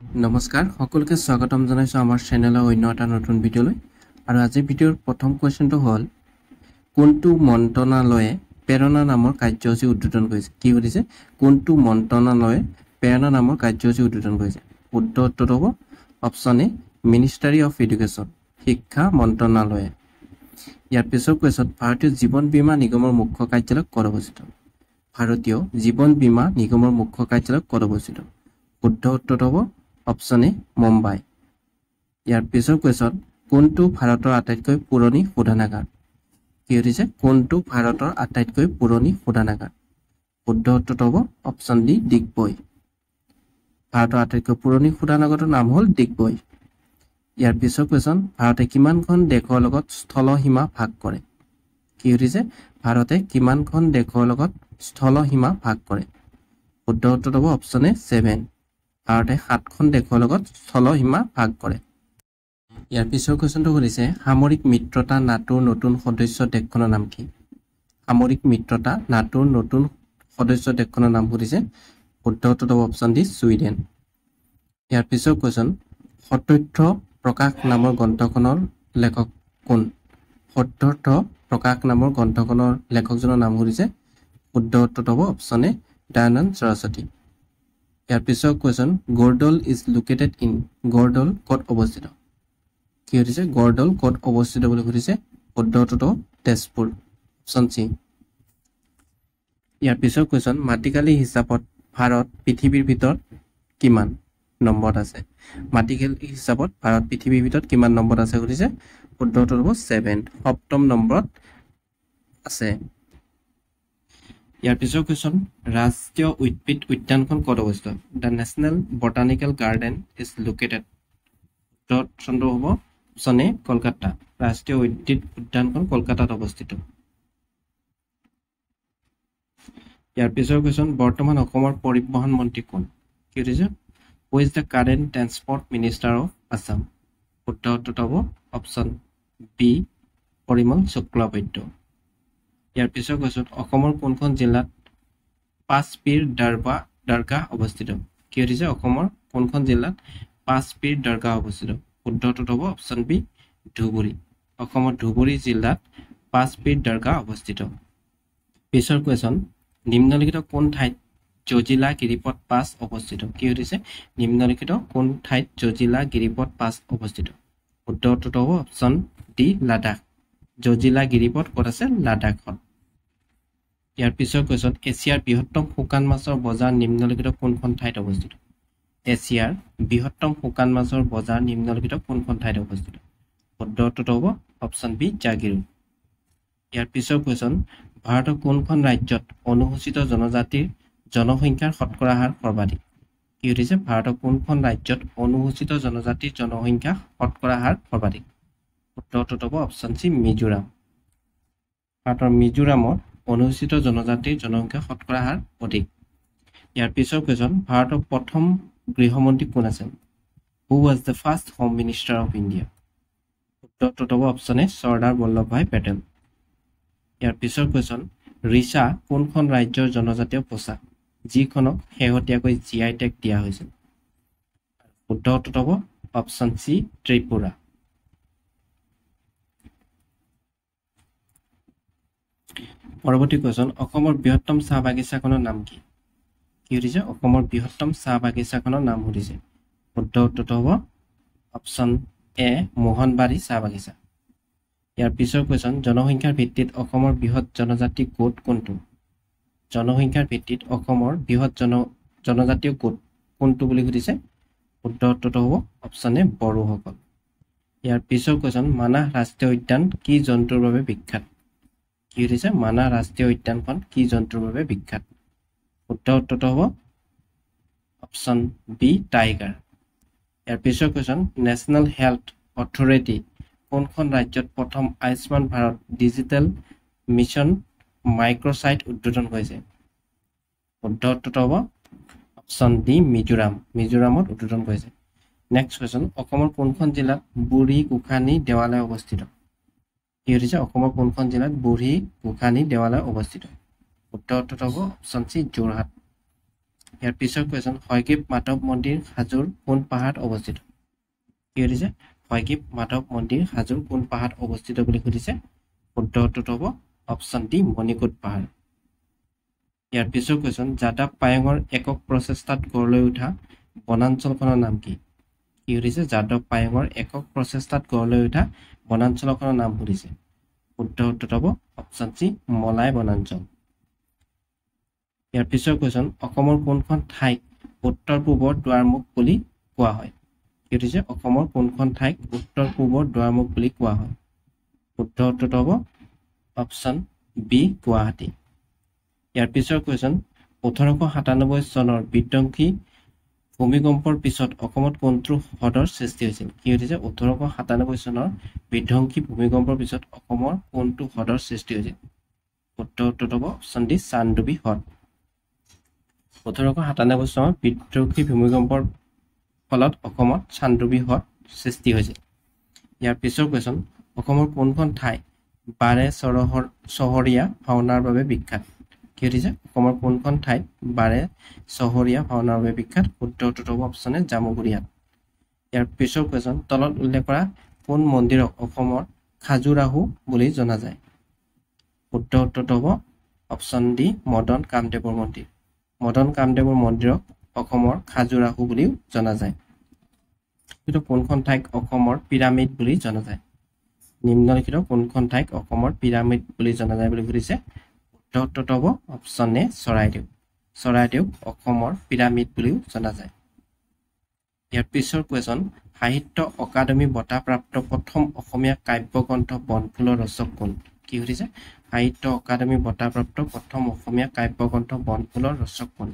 নমস্কাৰ সকলোকে স্বাগতম জনাইছো আমাৰ চেনেলৰ অন্য এটা নতুন ভিডিঅ'লৈ আৰু আজি ভিডিঅ'ৰ প্ৰথম কোৱেশ্চনটো হ'ল কোনটো মন্ত্ৰণালয়ে প্ৰেৰণা নামৰ কাৰ্যসূচী উদ্বোধন কৰিছে কি কৰিছে কোনটো মন্ত্ৰণালয়ে প্ৰেৰণা নামৰ কাৰ্যসূচী উদ্বোধন কৰিছে শুদ্ধ উত্তৰ হ'ব অপচন এ মিনিষ্ট্ৰী অফ এডুকেশ্যন শিক্ষা মন্ত্ৰণালয়ে ইয়াৰ পিছৰ কোৱেশ্চন ভাৰতীয় জীৱন বীমা নিগমৰ মুখ্য কাৰ্যালয় ক'ত অৱস্থিত ভাৰতীয় জীৱন বীমা নিগমৰ মুখ্য কাৰ্যালয় ক'ত অৱস্থিত শুদ্ধ উত্তৰ হ'ব অপচন এ মুম্বাই ইয়াৰ পিছৰ কোৱেশ্চন কোনটো ভাৰতৰ আটাইতকৈ পুৰণি শোধনাগাৰ কি হৈছে কোনটো ভাৰতৰ আটাইতকৈ পুৰণি শোধনাগাৰ শুদ্ধ উত্তৰ হ'ব অপচন ডি ডিগবৈ ভাৰতৰ আটাইতকৈ পুৰণি শোধনাগাৰটোৰ নাম হ'ল ডিগবৈ ইয়াৰ পিছৰ কোৱেশ্চন ভাৰতে কিমানখন দেশৰ লগত স্থল সীমা ভাগ কৰে কি হৈছে ভাৰতে কিমানখন দেশৰ লগত স্থল সীমা ভাগ কৰে শুদ্ধ উত্তৰ হ'ব অপচন এ 7 ভাৰতে 7খন দেশৰ লগত স্থল সীমা ভাগ কৰে ইয়াৰ পিছৰ কোৱেশ্চনটো কৰিছে সামৰিক মিত্ৰতা নাটোৰ নতুন সদস্য দেশখনৰ নাম কি সামৰিক মিত্ৰতা নাটোৰ নতুন সদস্য দেশখনৰ নাম কৰিছে শুদ্ধ উত্তৰ হ'ব অপচন ডি ছুইডেন ইয়াৰ পিছৰ কোৱেশ্চন সত্যৰ্থ প্ৰকাশ নামৰ গ্ৰন্থখনৰ লেখক কোন সত্যৰ্থ প্ৰকাশ নামৰ গ্ৰন্থখনৰ লেখকজনৰ নাম কৰিছে শুদ্ধ উত্তৰ হ'ব অপচন এ দয়ানন্দ সৰস্বতী ইয়াৰ পিছৰ কোৱেশ্চন গৰ্ডল ইজ লোকেটেড ইন গৰ্ডল ক'ত অৱস্থিত কি হৈছে গৰ্ডল ক'ত অৱস্থিত বুলি সুধিছে শুদ্ধ উত্তৰ তেজপুৰ অপচন চি ইয়াৰ পিছৰ কোৱেশ্চন মাটিকালি হিচাপত ভাৰত পৃথিৱীৰ ভিতৰত কিমান নম্বৰত আছে মাটিকালি হিচাপত ভাৰত পৃথিৱীৰ ভিতৰত কিমান নম্বৰত আছে সুধিছে শুদ্ধ উত্তৰ হ'ব 7 সপ্তম নম্বৰত আছে ইয়াৰ পিছৰ কোৱেশ্চন ৰাষ্ট্ৰীয় উদ্ভিদ উদ্যানখন ক'ত অৱস্থিত the national botanical garden is located চন্দ্ৰ হ'ব অপচন এ কলকাতা ৰাষ্ট্ৰীয় উদ্ভিদ উদ্যানখন কলকাতাত অৱস্থিত ইয়াৰ পিছৰ কোৱেশ্চন বৰ্তমান অসমৰ পৰিবহণ মন্ত্ৰী কোন কি হৈছে who is the current transport minister of Assam শুদ্ধ উত্তৰ হ'ব অপচন বি পৰিমল শুক্লবৈদ্য ইয়াৰ পিছৰ কোৱেশ্চন অসমৰ কোনখন জিলাত পাঁচ পীৰ দৰগাহ অৱস্থিত কি হৈছে অসমৰ কোনখন জিলাত পাঁচ পীৰ দৰগাহ অৱস্থিত শুদ্ধ উত্তৰ হ'ব অপচন বি ধুবুৰী অসমৰ ধুবুৰী জিলাত পাঁচ পীৰ দৰগাহ অৱস্থিত পিছৰ কোৱেশ্চন নিম্নলিখিত কোন ঠাইত জজিলা গিৰিপথ পাছ অৱস্থিত কি হৈছে নিম্নলিখিত কোন ঠাইত জজিলা গিৰিপথ পাছ অৱস্থিত শুদ্ধ উত্তৰ হ'ব অপচন ডি লাডাখ জজিলা গিৰিপথ ক'ত আছে লাডাখত ইয়াৰ পিছৰ কোৱেশ্চন এছিয়াৰ বৃহত্তম শুকান মাছৰ বজাৰ নিম্নলিখিত কোনখন ঠাইত অৱস্থিত এছিয়াৰ বৃহত্তম শুকান মাছৰ বজাৰ নিম্নলিখিত কোনখন ঠাইত অৱস্থিত শুদ্ধ উত্তৰ হ'ব অপচন বি জাগিৰোড ইয়াৰ পিছৰ কোৱেশ্চন ভাৰতৰ কোনখন ৰাজ্যত অনুসূচিত জনজাতিৰ জনসংখ্যাৰ শতকৰা হাৰ সৰ্বাধিক কি হৈছে ভাৰতৰ কোনখন ৰাজ্যত অনুসূচিত জনজাতিৰ জনসংখ্যা শতকৰা হাৰ সৰ্বাধিক শুদ্ধ উত্তৰ হ'ব অপচন চি মিজোৰাম ভাৰতৰ মিজোৰামত অনুসূচিত জনজাতিৰ জনসংখ্যা শতকৰা হাৰ অধিক ইয়াৰ পিছৰ কোৱেশ্চন ভাৰতৰ প্ৰথম গৃহমন্ত্ৰী কোন আছিল who was the first home minister of India শুদ্ধ উত্তৰ হ'ব অপচন এ চৰ্দাৰ বল্লভভাই পেটেল ইয়াৰ পিছৰ কোৱেশ্চন ৰিচা কোনখন ৰাজ্যৰ জনজাতীয় পোচাক যিখনক শেহতীয়াকৈ জিআই টেগ দিয়া হৈছিল শুদ্ধ উত্তৰ হ'ব অপচন চি ত্ৰিপুৰা পৰৱৰ্তী কোৱেশ্চন অসমৰ বৃহত্তম চাহ বাগিচাখনৰ নাম কি সুধিছে অসমৰ বৃহত্তম চাহ বাগিচাখনৰ নাম সুধিছে শুদ্ধ উত্তৰ হ'ব অপচন এ মোহনবাৰী চাহ বাগিচা ইয়াৰ পিছৰ কোৱেশ্চন জনসংখ্যাৰ ভিত্তিত অসমৰ বৃহৎ জনজাতি গোট কোনটো জনসংখ্যাৰ ভিত্তিত অসমৰ বৃহৎ জনজাতীয় গোট কোনটো বুলি সুধিছে শুদ্ধ উত্তৰ হ'ব অপচন এ বড়োসকল ইয়াৰ পিছৰ কোৱেশ্চন মানাহ ৰাষ্ট্ৰীয় উদ্যান কি জন্তুৰ বাবে বিখ্যাত কি সুধিছে মানাহ ৰাষ্ট্ৰীয় উদ্যানখন কি জন্তুৰ বাবে বিখ্যাত শুদ্ধ উত্তৰ হ'ব অপচন বি টাইগাৰ ইয়াৰ পিছৰ কোৱেশ্চন নেশ্যনেল হেল্থ অথৰিটি কোনখন ৰাজ্যত প্ৰথম Ayushman Bharat digital mission microsite উদ্বোধন কৰিছে শুদ্ধ উত্তৰ হ'ব অপচন ডি মিজোৰামত উদ্বোধন কৰিছে নেক্সট কোৱেশ্চন অসমৰ কোনখন জিলাত বুঢ়ী গোসানী দেৱালয় অৱস্থিত কি সুধিছে অসমৰ কোনখন জিলাত বুঢ়ী গোসানী দেৱালয় অৱস্থিত শুদ্ধ উত্তৰ হ'ব অপচন চি যোৰহাট ইয়াৰ পিছৰ কোৱেশ্যন হয়গ্ৰীৱ মাধৱ মন্দিৰ হাজোৰ কোন পাহাৰত অৱস্থিত কি সুধিছে হয়গ্ৰীৱ মাধৱ মন্দিৰ হাজোৰ কোন পাহাৰত অৱস্থিত বুলি সুধিছে শুদ্ধ উত্তৰটো হ'ব অপশ্যন ডি মণিকোট পাহাৰ ইয়াৰ পিছৰ কোৱেশ্যন যাদৱ পায়েঙৰ একক প্ৰচেষ্টাত গঢ় লৈ উঠা বনাঞ্চলখনৰ নাম কি কি সুধিছে যাদৱ পায়েঙৰ একক প্ৰচেষ্টাত গঢ় লৈ উঠা বনাঞ্চলখনৰ নাম সুধিছে শুদ্ধ উত্তৰটো হ'ব অপশ্যন চি মলাই বনাঞ্চল ইয়াৰ পিছৰ কোৱেশ্যন অসমৰ কোনখন ঠাইক উত্তৰ পূবৰ দুৱাৰমুখ বুলি কোৱা হয় কি সুধিছে অসমৰ কোনখন ঠাইক উত্তৰ পূবৰ দুৱাৰমুখ বুলি কোৱা হয় শুদ্ধ উত্তৰটো হ'ব অপশ্যন বি গুৱাহাটী ইয়াৰ পিছৰ কোৱেশ্যন 1897 চনৰ বিধ্বংসী ভূমিকম্পৰ পিছত অসমত কোনটো হ্ৰদৰ সৃষ্টি হৈছিল কি সুধিছে 1897 চনৰ বিধ্বংসী ভূমিকম্পৰ পিছত অসমৰ কোনটো হ্ৰদৰ সৃষ্টি হৈছিল শুদ্ধ উত্তৰটো হ'ব অপশ্যন ডি চানডুবি হ্ৰদ 1897 চনৰ বিধ্বংসী ভূমিকম্পৰ ফলত অসমত চানডুবি হ্ৰদ সৃষ্টি হৈছিল ইয়াৰ পিছৰ কোৱেশ্যন অসমৰ কোনখন ঠাই বাৰে চহৰীয়া ভাওনাৰ বাবে বিখ্যাত কি সুধিছে অসমৰ কোনখন ঠাইত বাৰে চহৰীয়া ভাওনাৰ বাবে বিখ্যাত শুদ্ধ উত্তৰটো হ'ব অপশ্যন এ জামুগুৰিয়াত ইয়াৰ পিছৰ কোৱেশ্যন তলত উল্লেখ কৰা কোন মন্দিৰক অসমৰ খাজুৰাহো বুলি জনা যায় শুদ্ধ উত্তৰটো হ'ব অপশ্যন ডি মদন কামদেৱৰ মন্দিৰ মদন কামদেৱৰ মন্দিৰক অসমৰ খাজুৰাহো বুলিও জনা যায় কিন্তু কোনখন ঠাইক অসমৰ পিৰামিড বুলি জনা যায় নিম্নলিখিত কোনখন ঠাইক অসমৰ পিৰামিড বুলি জনা যায় বুলি সুধিছে শুদ্ধ উত্তৰটো হ'ব অপশ্যন এ চৰাইদেউ অসমৰ পিৰামিড বুলিও জনা যায় ইয়াৰ পিছৰ কোৱেশ্যন সাহিত্য অকাডেমী বঁটা প্ৰাপ্ত প্ৰথম অসমীয়া কাব্যগ্ৰন্থ বনফুলৰ ৰচক কোন কি সুধিছে সাহিত্য অকাডেমী বঁটা প্ৰাপ্ত প্ৰথম অসমীয়া কাব্যগ্ৰন্থ বনফুলৰ ৰচক কোন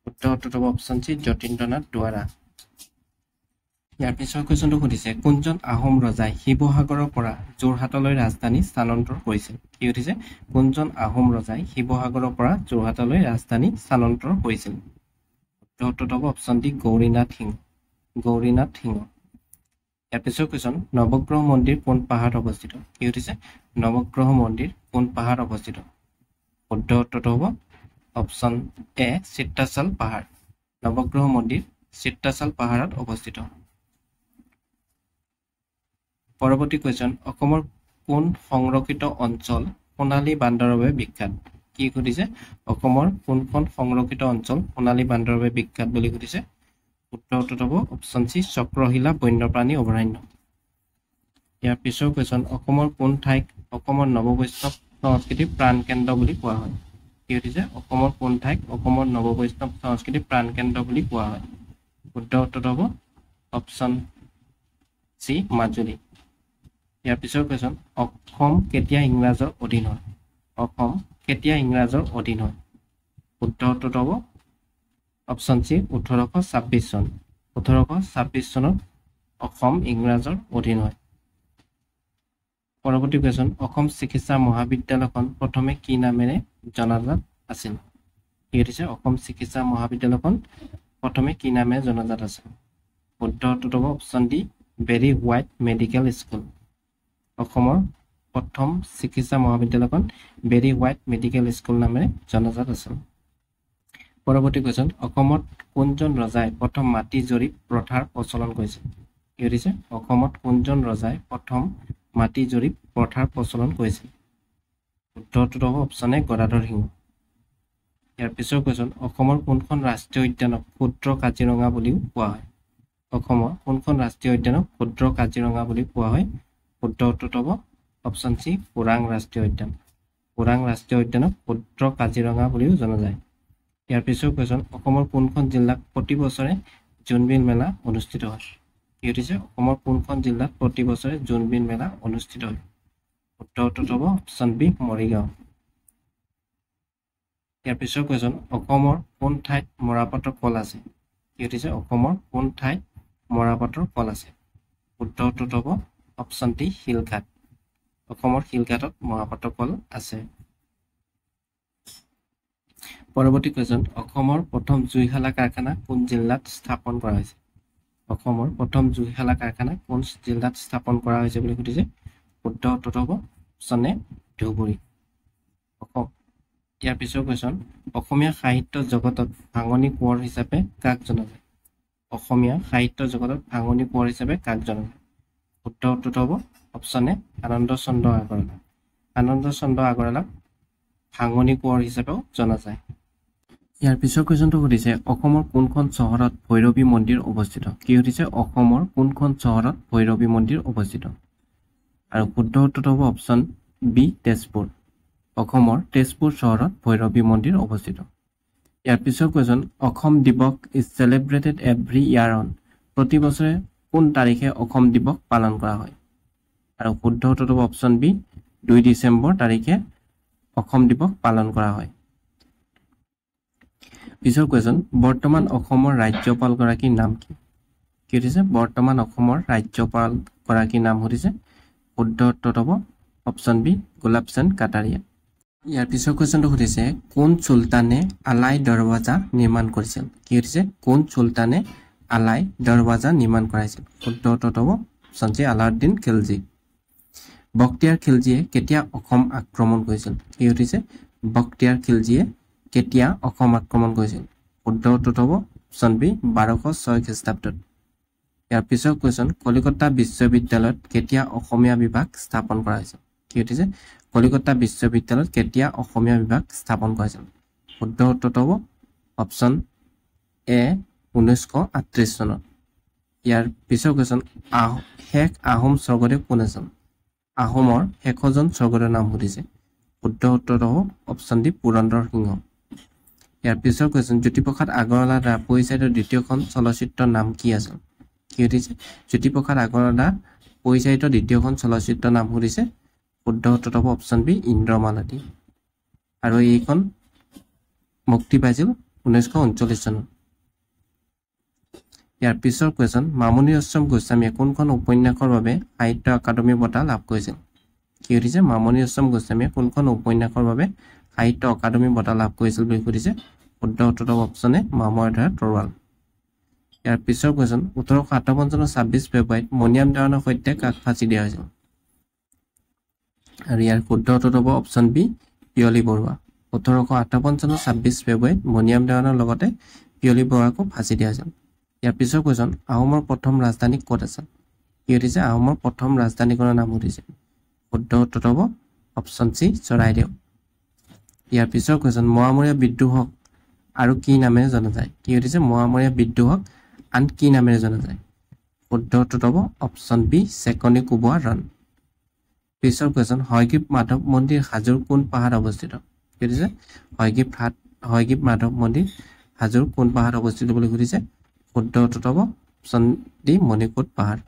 শুদ্ধ উত্তৰটো হ'ব অপশ্যন চি যতীন্দ্ৰনাথ দুৱৰা ইয়াৰ পিছৰ কুৱেশ্যনটো সুধিছে কোনজন আহোম ৰজাই শিৱসাগৰৰ পৰা যোৰহাটলৈ ৰাজধানী স্থানান্তৰ কৰিছিল কি সুধিছে কোনজন আহোম ৰজাই শিৱসাগৰৰ পৰা যোৰহাটলৈ ৰাজধানী স্থানান্তৰ কৰিছিল শুদ্ধ উত্তৰটো হ'ব অপশ্যন ডি গৌৰীনাথ সিংহ ইয়াৰ পিছৰ কুৱেশ্যন নৱগ্ৰহ মন্দিৰ কোন পাহাৰত অৱস্থিত কি সুধিছে নৱগ্ৰহ মন্দিৰ কোন পাহাৰত অৱস্থিত শুদ্ধ উত্তৰটো হ'ব অপশ্যন এ চিত্ৰাচল পাহাৰ নৱগ্ৰহ মন্দিৰ চিত্ৰাচল পাহাৰত অৱস্থিত পৰৱৰ্তী কুৱেশ্যন অসমৰ কোন সংৰক্ষিত অঞ্চল সোণালী বান্দৰৰ বাবে বিখ্যাত কি সুধিছে অসমৰ কোনখন সংৰক্ষিত অঞ্চল সোণালী বান্দৰৰ বাবে বিখ্যাত বুলি সুধিছে শুদ্ধ উত্তৰটো হ'ব অপশ্যন চি চক্ৰশিলা বন্যপ্ৰাণী অভয়াৰণ্য ইয়াৰ পিছৰ কুৱেশ্যন অসমৰ কোন ঠাইক অসমৰ নৱবৈষ্ণৱ সংস্কৃতিৰ প্ৰাণকেন্দ্ৰ বুলি কোৱা হয় কি সুধিছে অসমৰ কোন ঠাইক অসমৰ নৱবৈষ্ণৱ সংস্কৃতিৰ প্ৰাণকেন্দ্ৰ বুলি কোৱা হয় শুদ্ধ উত্তৰটো হ'ব অপশ্যন চি মাজুলী ইয়াৰ পিছৰ কুৱেশ্যন অসম কেতিয়া ইংৰাজৰ অধীন হয় অসম কেতিয়া ইংৰাজৰ অধীন হয় শুদ্ধ উত্তৰটো হ'ব অপশ্যন চি 1826 চন 1826 চনত অসম ইংৰাজৰ অধীন হয় পৰৱৰ্তী কুৱেশ্যন অসম চিকিৎসা মহাবিদ্যালয়খন প্ৰথমে কি নামেৰে জনাজাত আছিল কি সুধিছে অসম চিকিৎসা মহাবিদ্যালয়খন প্ৰথমে কি নামেৰে জনাজাত আছিল শুদ্ধ উত্তৰটো হ'ব option D Barry white medical school অসমৰ প্ৰথম চিকিৎসা মহাবিদ্যালয়খন বেৰী হোৱাইট মেডিকেল স্কুল নামেৰে জনাজাত আছিল পৰৱৰ্তী কুৱেশ্যন অসমত কোনজন ৰজাই প্ৰথম মাটি জৰীপ প্ৰথাৰ প্ৰচলন কৰিছিল কি সুধিছে অসমত কোনজন ৰজাই প্ৰথম মাটি জৰীপ প্ৰথাৰ প্ৰচলন কৰিছিল শুদ্ধ উত্তৰটো হ'ব অপশ্যন এ গদাধৰ সিংহ ইয়াৰ পিছৰ কুৱেশ্যন অসমৰ কোনখন ৰাষ্ট্ৰীয় উদ্যানক ক্ষুদ্ৰ কাজিৰঙা বুলিও কোৱা হয় অসমৰ কোনখন ৰাষ্ট্ৰীয় উদ্যানক ক্ষুদ্ৰ কাজিৰঙা বুলি কোৱা হয় শুদ্ধ উত্তৰটো হ'ব অপশ্যন চি ওৰাং ৰাষ্ট্ৰীয় উদ্যানক ক্ষুদ্ৰ কাজিৰঙা বুলিও জনা যায় ইয়াৰ পিছৰ কুৱেশ্যন অসমৰ কোনখন জিলাত প্ৰতি বছৰে জোনবিল মেলা অনুষ্ঠিত হয় কি সুধিছে অসমৰ কোনখন জিলাত প্ৰতি বছৰে জোনবিল মেলা অনুষ্ঠিত হয় শুদ্ধ উত্তৰটো হ'ব অপশ্যন বি মৰিগাঁও ইয়াৰ পিছৰ কুৱেশ্যন অসমৰ কোন ঠাইত মৰাপাটৰ কল আছে কি সুধিছে অসমৰ কোন ঠাইত মৰাপাটৰ কল আছে শুদ্ধ উত্তৰটো হ'ব অপশ্যন ডি শিলঘাট অসমৰ শিলঘাটত মৰাপাটৰ কল আছে পৰৱৰ্তী কুৱেশ্যন অসমৰ প্ৰথম জুইশালা কাৰখানা কোন জিলাত স্থাপন কৰা হৈছে অসমৰ প্ৰথম জুইশালা কাৰখানা কোন জিলাত স্থাপন কৰা হৈছে বুলি সুধিছে শুদ্ধ উত্তৰটো হ'ব অপশ্যন এ ধুবুৰী ইয়াৰ পিছৰ কুৱেশ্যন অসমীয়া সাহিত্য জগতত ভাঙনি কোঁৱৰ হিচাপে কাক জনা যায় অসমীয়া সাহিত্য জগতত ভাঙনি কোঁৱৰ হিচাপে কাক জনা যায় শুদ্ধ উত্তৰটো হ'ব অপশ্যন এ আনন্দ চন্দ্ৰ আগৰৱালা আনন্দ চন্দ্ৰ আগৰৱালাক ভাঙনি কোঁৱৰ হিচাপেও জনা যায় ইয়াৰ পিছৰ কুৱেশ্যনটো সুধিছে অসমৰ কোনখন চহৰত ভৈৰৱী মন্দিৰ অৱস্থিত কি সুধিছে অসমৰ কোনখন চহৰত ভৈৰৱী মন্দিৰ অৱস্থিত আৰু শুদ্ধ উত্তৰটো হ'ব অপশ্যন বি তেজপুৰ অসমৰ তেজপুৰ চহৰত ভৈৰৱী মন্দিৰ অৱস্থিত ইয়াৰ পিছৰ কুৱেশ্যন অসম দিৱস is celebrated every year on প্ৰতি বছৰে কোন তাৰিখে অসম দিৱস পালন কৰা হয় আৰু শুদ্ধ উত্তৰটো হ'ব অপশ্যন বি 2 ডিচেম্বৰ তাৰিখে অসম দিৱস পালন কৰা হয় পিছৰ কুৱেশ্যন বৰ্তমান অসমৰ ৰাজ্যপাল গৰাকীৰ নাম কি কি সুধিছে বৰ্তমান অসমৰ ৰাজ্যপাল গৰাকীৰ নাম সুধিছে শুদ্ধ উত্তৰটো হ'ব অপশ্যন বি গোলাপ চান্দ কাটাৰিয়া ইয়াৰ পিছৰ কুৱেশ্যনটো সুধিছে কোন চুলতানে আলাই দৰৱাজা নিৰ্মাণ কৰিছিল কি সুধিছে কোন চুলতানে আলাই দৰৱাজা নিৰ্মাণ কৰাইছিল শুদ্ধ উত্তৰটো হ'ব অপশ্যন চি আলাউদ্দিন খিলজী বখতিয়াৰ খিলজীয়ে কেতিয়া অসম আক্ৰমণ কৰিছিল কি সুধিছে বখতিয়াৰ খিলজীয়ে কেতিয়া অসম আক্ৰমণ কৰিছিল শুদ্ধ উত্তৰটো হ'ব অপশ্যন বি 1206 খ্ৰীষ্টাব্দত ইয়াৰ পিছৰ কুৱেশ্যন কলিকতা বিশ্ববিদ্যালয়ত কেতিয়া অসমীয়া বিভাগ স্থাপন কৰা হৈছিল কি সুধিছে কলিকতা বিশ্ববিদ্যালয়ত কেতিয়া অসমীয়া বিভাগ স্থাপন কৰা হৈছিল শুদ্ধ উত্তৰটো হ'ব অপশ্যন এ 1938 চনত ইয়াৰ পিছৰ কুৱেশ্যন শেষ আহোম স্বৰ্গদেৱ কোন আছিল আহোমৰ শেষজন স্বৰ্গদেৱৰ নাম সুধিছে শুদ্ধ উত্তৰটো হ'ব অপশ্যন ডি পুৰন্দৰ সিংহ ইয়াৰ পিছৰ কুৱেশ্যন জ্যোতিপ্ৰসাদ আগৰৱালাৰ দ্বাৰা পৰিচালিত দ্বিতীয়খন চলচ্চিত্ৰৰ নাম কি আছিল কি সুধিছে জ্যোতিপ্ৰসাদ আগৰৱালাৰ পৰিচালিত দ্বিতীয়খন চলচ্চিত্ৰৰ নাম সুধিছে শুদ্ধ উত্তৰটো হ'ব অপশ্যন বি ইন্দ্ৰমালতী আৰু এইখন মুক্তি পাইছিল 1939 চনত ইয়াৰ পিছৰ কুৱেশ্যন মামণি ৰয়ছম গোস্বামীয়ে কোনখন উপন্যাসৰ বাবে সাহিত্য একাডেমী বঁটা লাভ কৰিছিল কি সুধিছে মামণি ৰয়ছম গোস্বামীয়ে কোনখন উপন্যাসৰ বাবে সাহিত্য একাডেমী বঁটা লাভ কৰিছিল বুলি সুধিছে শুদ্ধ উত্তৰটো হ'ব অপশ্যন এ মামৰে ধৰা তৰোৱাল ইয়াৰ পিছৰ কুৱেশ্যন 1858 চনৰ 26 ফেব্ৰুৱাৰীত মণিৰাম দেৱানৰ সৈতে কাক ফাঁচি দিয়া হৈছিল আৰু ইয়াৰ শুদ্ধ উত্তৰটো হ'ব অপশ্যন বি পিয়লি বৰুৱা 1858 চনৰ 26 ফেব্ৰুৱাৰীত মণিৰাম দেৱানৰ লগতে পিয়লি বৰুৱাকো ফাঁচি দিয়া হৈছিল ইয়াৰ পিছৰ কুৱেশ্যন আহোমৰ প্ৰথম ৰাজধানী ক'ত আছিল কি সুধিছে আহোমৰ প্ৰথম ৰাজধানীখনৰ নাম সুধিছে শুদ্ধ উত্তৰটো হ'ব অপশ্যন চি চৰাইদেউ ইয়াৰ পিছৰ কুৱেশ্যন মোৱামৰীয়া বিদ্ৰোহক আৰু কি নামেৰে জনা যায় কি সুধিছে মোৱামৰীয়া বিদ্ৰোহক আন কি নামেৰে জনা যায় শুদ্ধ উত্তৰটো হ'ব অপশ্যন বি চেকনি কোবোৱা ৰণ পিছৰ কুৱেশ্যন হয়গ্ৰীৱ মাধৱ মন্দিৰ হাজোৰ কোন পাহাৰত অৱস্থিত কি সুধিছে হয়গ্ৰীৱ মাধৱ মন্দিৰ হাজোৰ কোন পাহাৰত অৱস্থিত বুলি সুধিছে শুদ্ধ উত্তৰটো হ'ব অপশ্যন ডি মণিকোট পাহাৰ